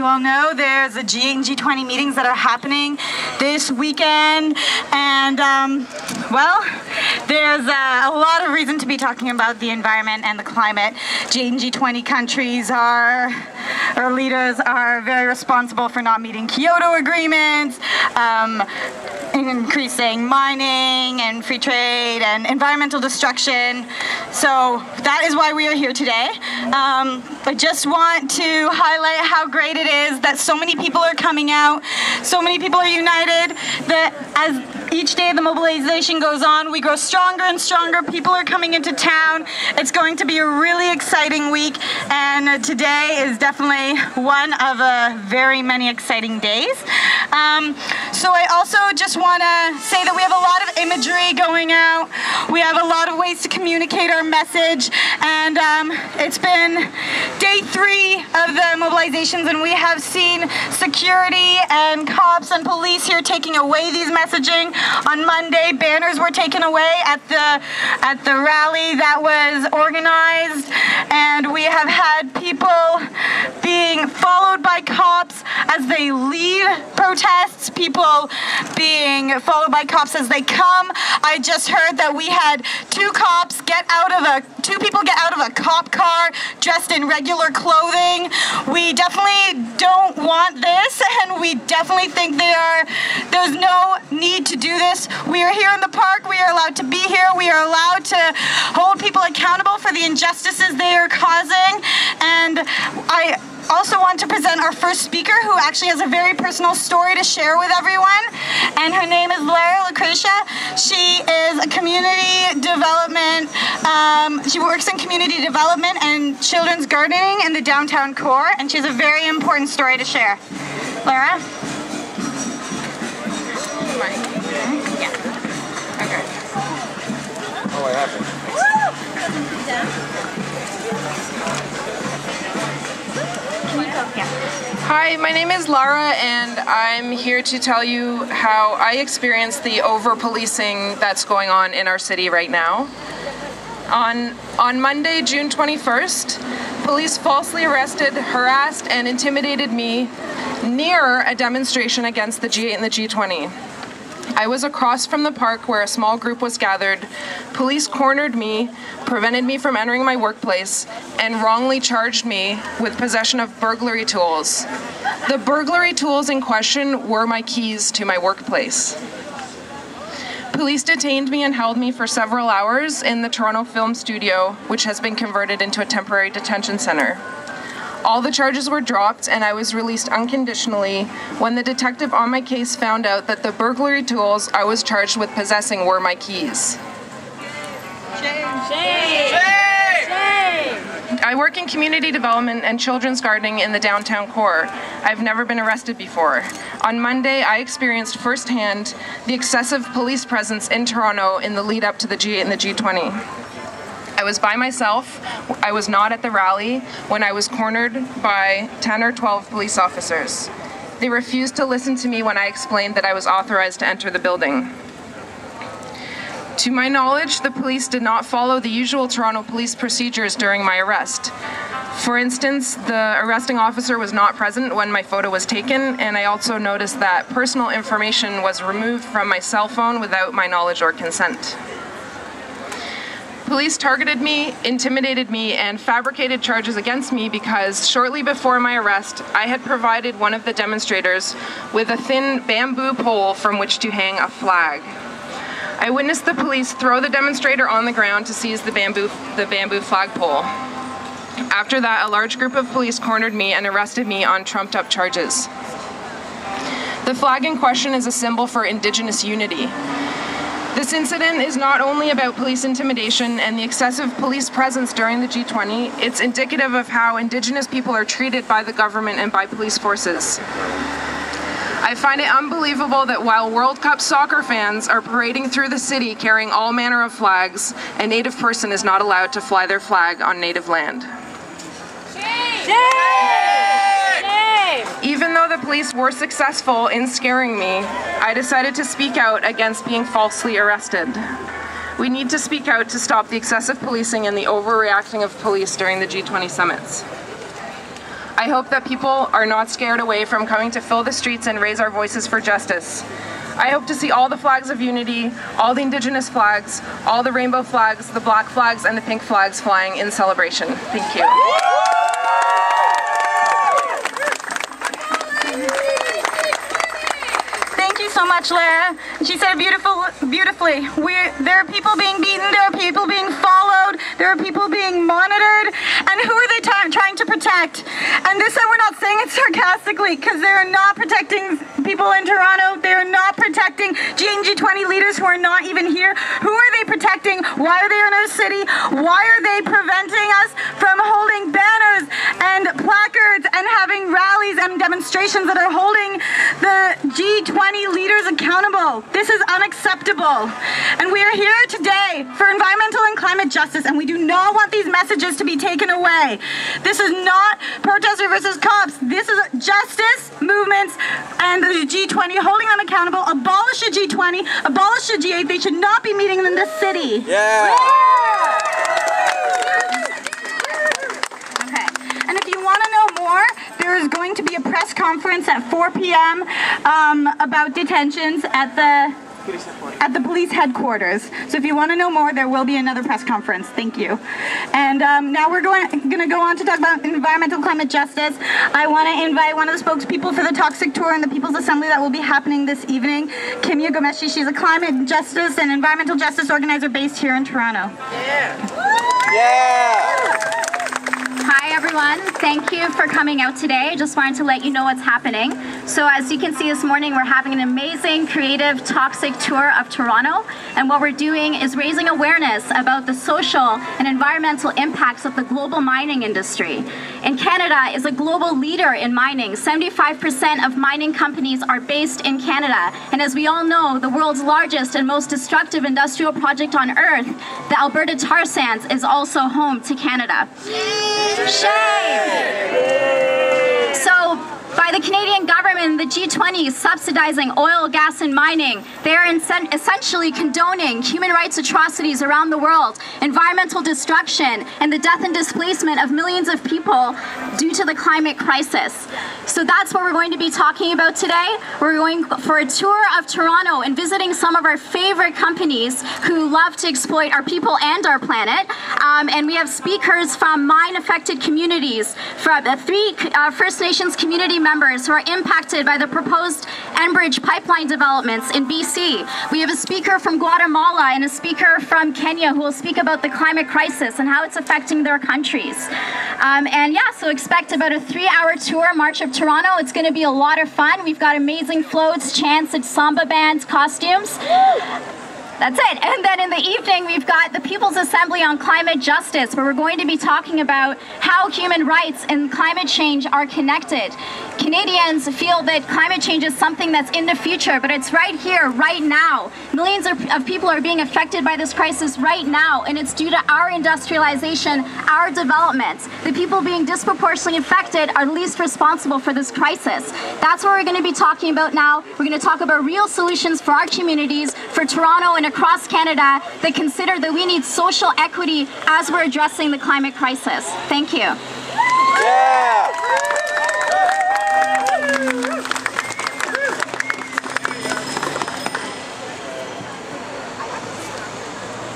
you all know, there's the G20 meetings that are happening this weekend, and well, there's a lot of reason to be talking about the environment and the climate. G20 countries our leaders are very responsible for not meeting Kyoto agreements, increasing mining and free trade and environmental destruction. So that is why we are here today. I just want to highlight how great it is that so many people are coming out, so many people are united, that as each day the mobilization goes on, we grow stronger and stronger. People are coming into town. It's going to be a really exciting week, and today is definitely one of very many exciting days. So I also just want to say that we have a lot of imagery going out. We have a lot of ways to communicate our message, and it's been day 3 of the mobilizations, and we have seen security and cops and police here taking away these messaging. On Monday, banners were taken away at the rally that was organized, and we have had people being followed by cops as they leave protests, people being followed by cops as they come. I just heard that we had 2 people get out of a cop car dressed in regular clothing. We definitely don't want this, and we definitely think there's no need to do this. We are here in the park. We are allowed to be here. We are allowed to hold people accountable for the injustices they are causing. And I also want to present our first speaker, who actually has a very personal story to share with everyone, and her name is Lara Lucretia. She is a community development, she works in community development and children's gardening in the downtown core, and she has a very important story to share. Lara? Yeah. Okay. Oh, I have it. Hi, my name is Lara, and I'm here to tell you how I experienced the over-policing that's going on in our city right now. On Monday, June 21st, police falsely arrested, harassed, and intimidated me near a demonstration against the G8 and the G20. I was across from the park where a small group was gathered. Police cornered me, prevented me from entering my workplace, and wrongly charged me with possession of burglary tools. The burglary tools in question were my keys to my workplace. Police detained me and held me for several hours in the Toronto Film Studio, which has been converted into a temporary detention center. All the charges were dropped, and I was released unconditionally when the detective on my case found out that the burglary tools I was charged with possessing were my keys. Shame. Shame. Shame. I work in community development and children's gardening in the downtown core. I've never been arrested before. On Monday, I experienced firsthand the excessive police presence in Toronto in the lead up to the G8 and the G20. I was by myself. I was not at the rally when I was cornered by 10 or 12 police officers. They refused to listen to me when I explained that I was authorized to enter the building. To my knowledge, the police did not follow the usual Toronto police procedures during my arrest. For instance, the arresting officer was not present when my photo was taken, and I also noticed that personal information was removed from my cell phone without my knowledge or consent. Police targeted me, intimidated me, and fabricated charges against me because shortly before my arrest, I had provided one of the demonstrators with a thin bamboo pole from which to hang a flag. I witnessed the police throw the demonstrator on the ground to seize the bamboo flagpole. After that, a large group of police cornered me and arrested me on trumped-up charges. The flag in question is a symbol for Indigenous unity. This incident is not only about police intimidation and the excessive police presence during the G20, it's indicative of how Indigenous people are treated by the government and by police forces. I find it unbelievable that while World Cup soccer fans are parading through the city carrying all manner of flags, a Native person is not allowed to fly their flag on Native land. Even though the police were successful in scaring me, I decided to speak out against being falsely arrested. We need to speak out to stop the excessive policing and the overreacting of police during the G20 summits. I hope that people are not scared away from coming to fill the streets and raise our voices for justice. I hope to see all the flags of unity, all the Indigenous flags, all the rainbow flags, the black flags, and the pink flags flying in celebration. Thank you. Thank you so much, Lara. She said it beautifully. There are people being beaten, there are people being followed, there are people being monitored, and who are they trying to protect? And this time we're not saying it sarcastically, because they're not protecting people in Toronto, they're not protecting G20 leaders who are not even here. Who are they protecting? Why are they in our city? Why are they preventing us from holding banners and placards and having rallies and demonstrations that are holding the G20 leaders accountable? This is unacceptable. And we are here today for environmental and climate justice, and we do not want these messages to be taken away. This is not protester versus cops. This is justice movements and the G20 holding them accountable. Abolish the G20, abolish the G8. They should not be meeting in this city. Yeah. Okay. And if you want to know more, there is going to be a press conference at 4 p.m. About detentions at the police headquarters. So if you want to know more, there will be another press conference. Thank you. And now we're going to go on to talk about environmental climate justice. I want to invite one of the spokespeople for the Toxic Tour and the People's Assembly that will be happening this evening, Kimya Gomeshi. She's a climate justice and environmental justice organizer based here in Toronto. Yeah. Yeah. Hi everyone, thank you for coming out today. I just wanted to let you know what's happening. So as you can see this morning, we're having an amazing creative Toxic Tour of Toronto, and what we're doing is raising awareness about the social and environmental impacts of the global mining industry. And Canada is a global leader in mining. 75% of mining companies are based in Canada, and as we all know, the world's largest and most destructive industrial project on earth, the Alberta tar sands, is also home to Canada. Shame! So, by the Canadian government, the G20 is subsidizing oil, gas, and mining. They are essentially condoning human rights atrocities around the world, environmental destruction, and the death and displacement of millions of people due to the climate crisis. So that's what we're going to be talking about today. We're going for a tour of Toronto and visiting some of our favorite companies who love to exploit our people and our planet. And we have speakers from mine-affected communities, from 3 First Nations community members who are impacted by the proposed Enbridge pipeline developments in BC. We have a speaker from Guatemala and a speaker from Kenya who will speak about the climate crisis and how it's affecting their countries. And yeah, so expect about a 3-hour tour, March of Toronto. It's going to be a lot of fun. We've got amazing floats, chants, and samba bands, costumes. That's it. And then in the evening, we've got the People's Assembly on Climate Justice, where we're going to be talking about how human rights and climate change are connected. Canadians feel that climate change is something that's in the future, but it's right here, right now. Millions of people are being affected by this crisis right now, and it's due to our industrialization, our development. The people being disproportionately affected are least responsible for this crisis. That's what we're going to be talking about now. We're going to talk about real solutions for our communities, for Toronto and across Canada, that consider that we need social equity as we're addressing the climate crisis. Thank you. Yeah.